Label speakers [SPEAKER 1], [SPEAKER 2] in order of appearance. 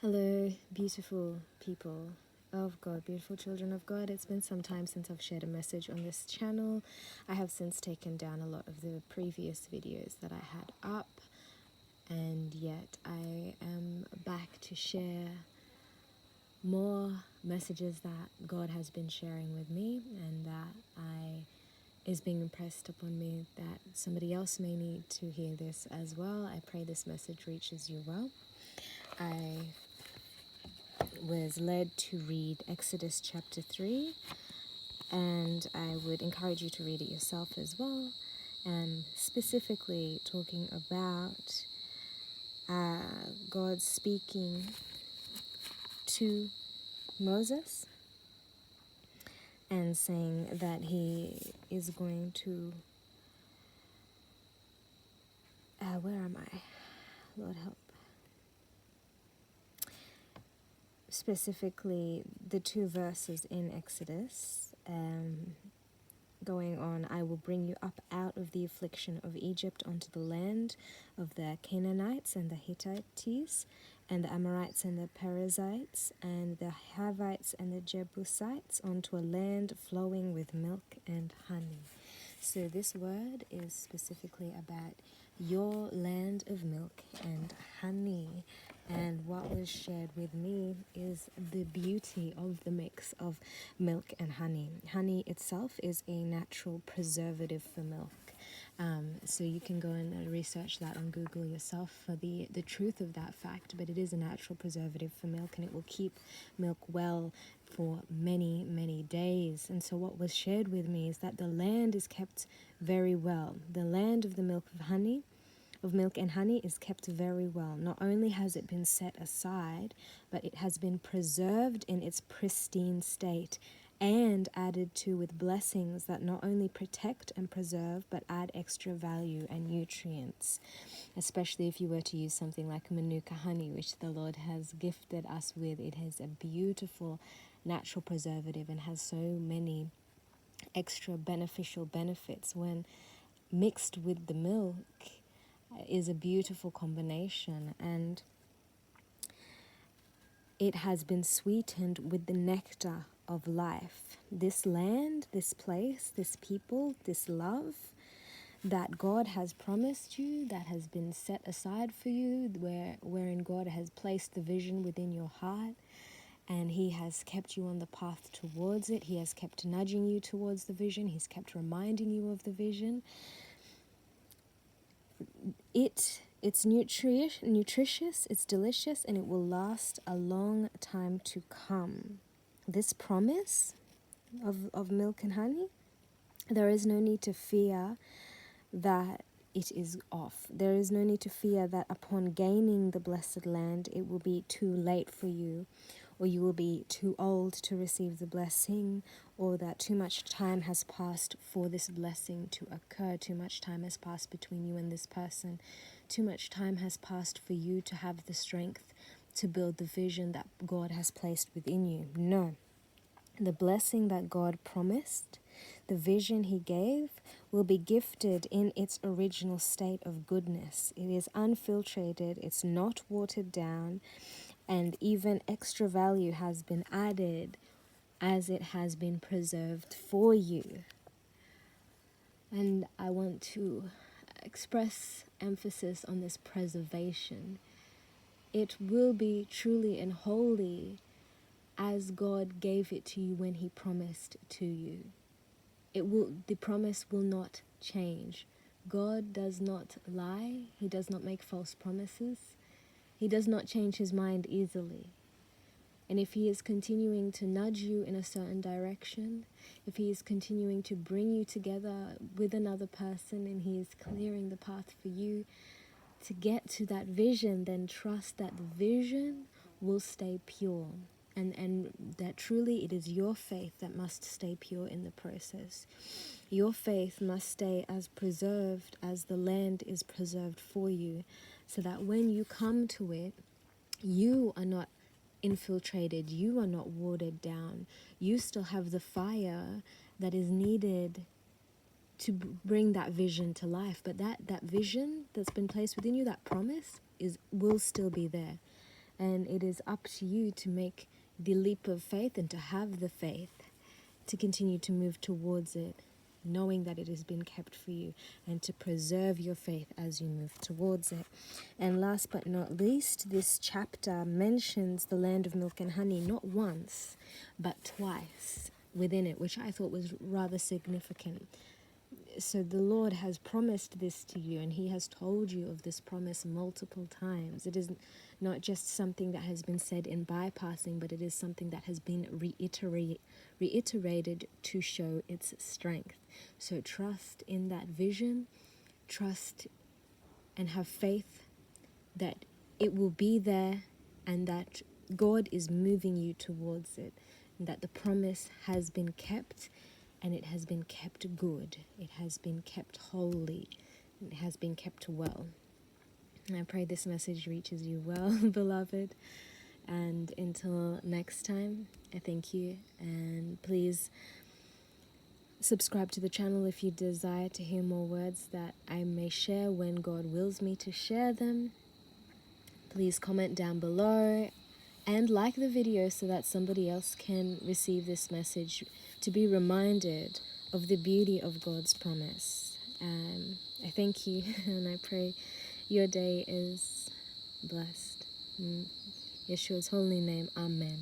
[SPEAKER 1] Hello, beautiful people of God, beautiful children of God. It's been some time since I've shared a message on this channel. I have since taken down a lot of the previous videos that I had up, and yet I am back to share more messages that God has been sharing with me and that is being impressed upon me that somebody else may need to hear this as well. I pray this message reaches you well. I was led to read Exodus chapter 3, and I would encourage you to read it yourself as well, and specifically talking about God speaking to Moses and saying that he is going to where am I? Lord help. Specifically the two verses in Exodus, going on, I will bring you up out of the affliction of Egypt onto the land of the Canaanites and the Hittites and the Amorites and the Perizzites and the Hivites and the Jebusites, onto a land flowing with milk and honey. So this word is specifically about your land of milk and honey. And what was shared with me is the beauty of the mix of milk and honey. Honey itself is a natural preservative for milk. So you can go and research that on Google yourself for the truth of that fact, but it is a natural preservative for milk, and it will keep milk well for many, many days. And so what was shared with me is that the land is kept very well. The land of the milk and honey is kept very well. Not only has it been set aside, but it has been preserved in its pristine state and added to with blessings that not only protect and preserve, but add extra value and nutrients. Especially if you were to use something like Manuka honey, which the Lord has gifted us with. It has a beautiful natural preservative and has so many extra beneficial benefits when mixed with the milk. Is a beautiful combination, and it has been sweetened with the nectar of life. This land, this place, this people, this love that God has promised you, that has been set aside for you, wherein God has placed the vision within your heart, and He has kept you on the path towards it. He has kept nudging you towards the vision. He's kept reminding you of the vision. It's nutritious, it's delicious, and it will last a long time to come. This promise of milk and honey, there is no need to fear that it is off. There is no need to fear that upon gaining the blessed land, it will be too late for you, or you will be too old to receive the blessing, or that too much time has passed for this blessing to occur. Too much time has passed between you and this person. Too much time has passed for you to have the strength to build the vision that God has placed within you. No. The blessing that God promised, the vision He gave, will be gifted in its original state of goodness. It is unfiltrated, it's not watered down, and even extra value has been added as it has been preserved for you. And I want to express emphasis on this preservation. It will be truly and wholly as God gave it to you when He promised to you. The promise will not change. God does not lie. He does not make false promises. He does not change His mind easily. And if He is continuing to nudge you in a certain direction, if He is continuing to bring you together with another person and He is clearing the path for you to get to that vision, then trust that the vision will stay pure. And that truly it is your faith that must stay pure in the process. Your faith must stay as preserved as the land is preserved for you, so that when you come to it, you are not infiltrated, you are not watered down. You still have the fire that is needed to bring that vision to life. But that vision that's been placed within you, that promise, will still be there. And it is up to you to make the leap of faith and to have the faith to continue to move towards it, knowing that it has been kept for you, and to preserve your faith as you move towards it. And last but not least, this chapter mentions the land of milk and honey not once, but twice within it, which I thought was rather significant. So the Lord has promised this to you, and He has told you of this promise multiple times. It is not just something that has been said in bypassing, but it is something that has been reiterated to show its strength. So trust in that vision, trust and have faith that it will be there, and that God is moving you towards it, and that the promise has been kept, and it has been kept good. It has been kept holy. It has been kept well. And I pray this message reaches you well, beloved. And until next time, I thank you. And please subscribe to the channel if you desire to hear more words that I may share when God wills me to share them. Please comment down below and like the video so that somebody else can receive this message, to be reminded of the beauty of God's promise. I thank you and I pray your day is blessed. In Yeshua's holy name, Amen.